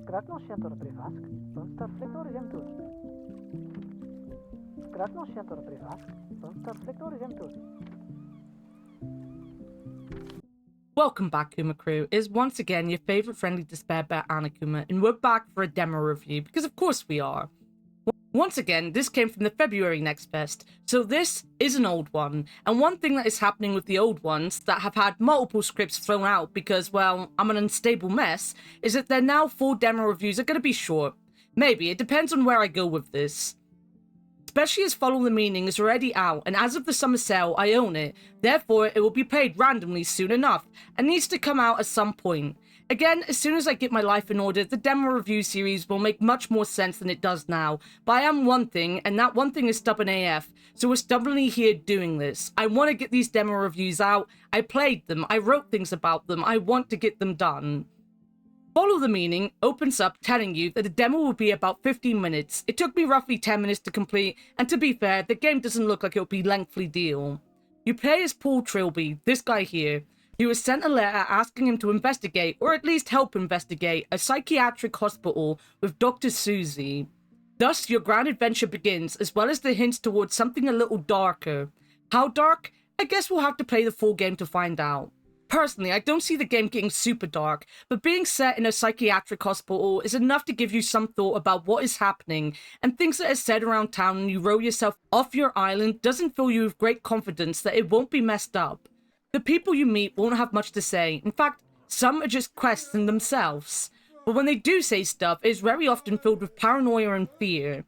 Skratno šiantor privask, star flektor jem tut. Skratno šiantor privask, star flektor jem tut. Welcome back, Kuma Crew. It is once again your favorite friendly despair bear, Annakuma, and we're back for a demo review, because of course we are. Once again, this came from the February Next Fest, so this is an old one. And one thing that is happening with the old ones that have had multiple scripts thrown out because, well, I'm an unstable mess, is that their now full demo reviews are going to be short. Maybe, it depends on where I go with this. Especially as Follow the Meaning is already out, and as of the summer sale, I own it. Therefore, it will be played randomly soon enough, and needs to come out at some point. Again, as soon as I get my life in order, the demo review series will make much more sense than it does now. But I am one thing, and that one thing is stubborn AF, so we're stubbornly here doing this. I want to get these demo reviews out, I played them, I wrote things about them, I want to get them done. Follow the Meaning opens up telling you that the demo will be about 15 minutes. It took me roughly 10 minutes to complete, and to be fair, the game doesn't look like it will be a lengthy deal. You play as Paul Trilby, this guy here. He was sent a letter asking him to investigate, or at least help investigate, a psychiatric hospital with Dr. Susie. Thus, your grand adventure begins, as well as the hints towards something a little darker. How dark? I guess we'll have to play the full game to find out. Personally, I don't see the game getting super dark, but being set in a psychiatric hospital is enough to give you some thought about what is happening, and things that are said around town when you row yourself off your island doesn't fill you with great confidence that it won't be messed up. The people you meet won't have much to say. In fact, some are just quests in themselves. But when they do say stuff, it is very often filled with paranoia and fear.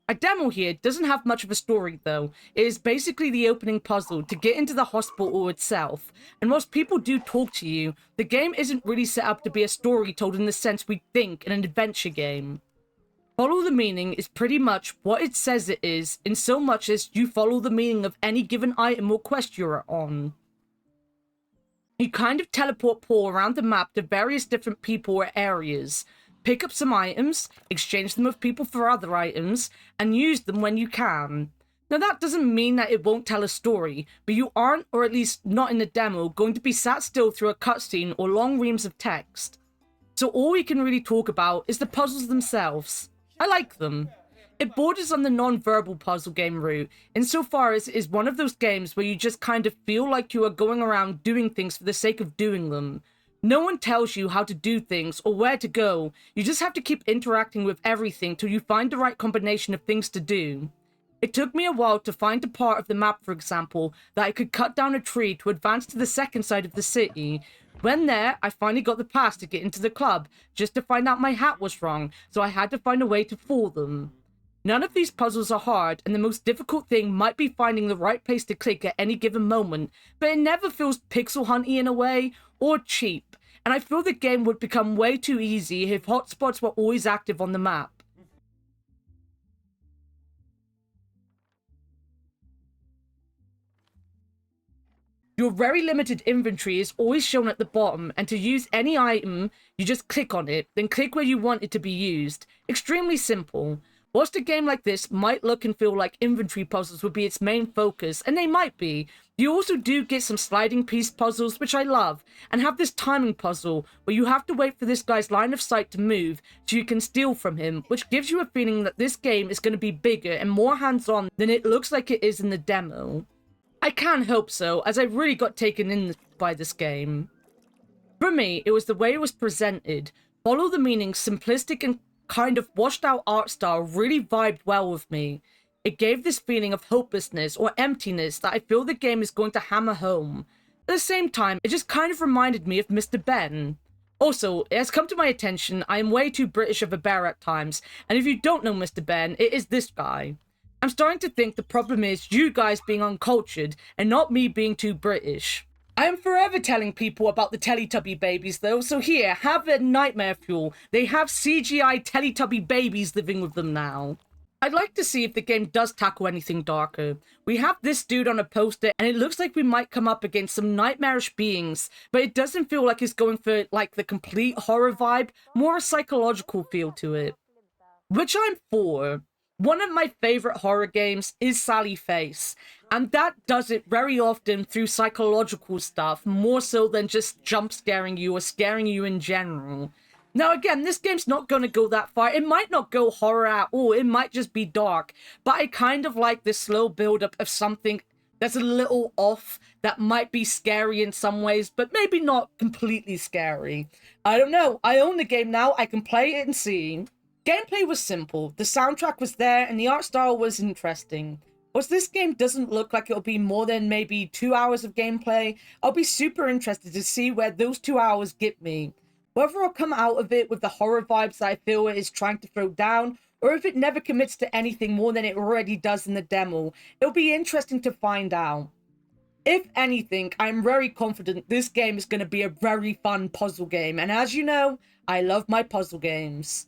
A demo here doesn't have much of a story though. It is basically the opening puzzle to get into the hospital itself. And whilst people do talk to you, the game isn't really set up to be a story told in the sense we think in an adventure game. Follow the Meaning is pretty much what it says it is, in so much as you follow the meaning of any given item or quest you're on. You kind of teleport Paul around the map to various different people or areas, pick up some items, exchange them with people for other items, and use them when you can. Now that doesn't mean that it won't tell a story, but you aren't, or at least not in the demo, going to be sat still through a cutscene or long reams of text. So all we can really talk about is the puzzles themselves. I like them. It borders on the non-verbal puzzle game route, insofar as it is one of those games where you just kind of feel like you are going around doing things for the sake of doing them. No one tells you how to do things or where to go, you just have to keep interacting with everything till you find the right combination of things to do. It took me a while to find a part of the map, for example, that I could cut down a tree to advance to the second side of the city. When there, I finally got the pass to get into the club, just to find out my hat was wrong, so I had to find a way to fool them. None of these puzzles are hard, and the most difficult thing might be finding the right place to click at any given moment, but it never feels pixel hunty in a way, or cheap, and I feel the game would become way too easy if hotspots were always active on the map. Your very limited inventory is always shown at the bottom, and to use any item, you just click on it, then click where you want it to be used. Extremely simple. Whilst a game like this might look and feel like inventory puzzles would be its main focus, and they might be, you also do get some sliding piece puzzles, which I love, and have this timing puzzle where you have to wait for this guy's line of sight to move so you can steal from him, which gives you a feeling that this game is going to be bigger and more hands-on than it looks like it is in the demo. I can hope so, as I really got taken in by this game. For me, it was the way it was presented. Follow the Meaning's simplistic and kind of washed out art style really vibed well with me. It gave this feeling of hopelessness or emptiness that I feel the game is going to hammer home. At the same time, it just kind of reminded me of Mr. Ben. Also, it has come to my attention I am way too British of a bear at times, and if you don't know Mr. Ben, it is this guy. I'm starting to think the problem is you guys being uncultured and not me being too British. I am forever telling people about the Teletubby babies though, so here, have their nightmare fuel. They have CGI Teletubby babies living with them now. I'd like to see if the game does tackle anything darker. We have this dude on a poster and it looks like we might come up against some nightmarish beings, but it doesn't feel like it's going for like the complete horror vibe, more a psychological feel to it. Which I'm for. One of my favorite horror games is Sally Face, and that does it very often through psychological stuff, more so than just jump scaring you or scaring you in general. Now, again, this game's not going to go that far. It might not go horror at all. It might just be dark. But I kind of like this slow build-up of something that's a little off, that might be scary in some ways, but maybe not completely scary. I don't know. I own the game now. I can play it and see. Gameplay was simple. The soundtrack was there, and the art style was interesting. Whilst this game doesn't look like it'll be more than maybe 2 hours of gameplay, I'll be super interested to see where those 2 hours get me. Whether I'll come out of it with the horror vibes that I feel it is trying to throw down, or if it never commits to anything more than it already does in the demo, it'll be interesting to find out. If anything, I'm very confident this game is going to be a very fun puzzle game, and as you know, I love my puzzle games.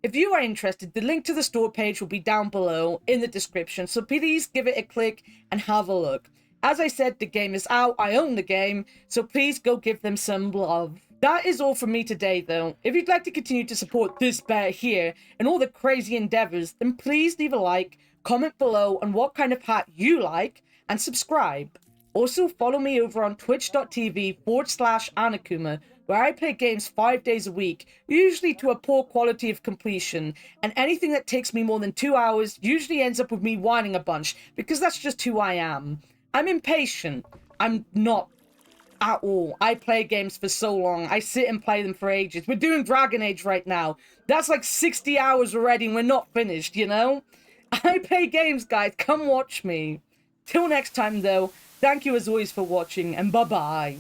If you are interested, the link to the store page will be down below in the description, so please give it a click and have a look. As I said, the game is out, I own the game, so please go give them some love. That is all from me today, though. If you'd like to continue to support this bear here and all the crazy endeavors, then please leave a like, comment below on what kind of hat you like, and subscribe. Also, follow me over on twitch.tv/Annakuma, where I play games 5 days a week, usually to a poor quality of completion, and anything that takes me more than 2 hours usually ends up with me whining a bunch, because that's just who I am. I'm impatient. I'm not at all. I play games for so long. I sit and play them for ages. We're doing Dragon Age right now. That's like 60 hours already and we're not finished, you know? I play games, guys. Come watch me. Till next time, though, thank you as always for watching, and bye-bye.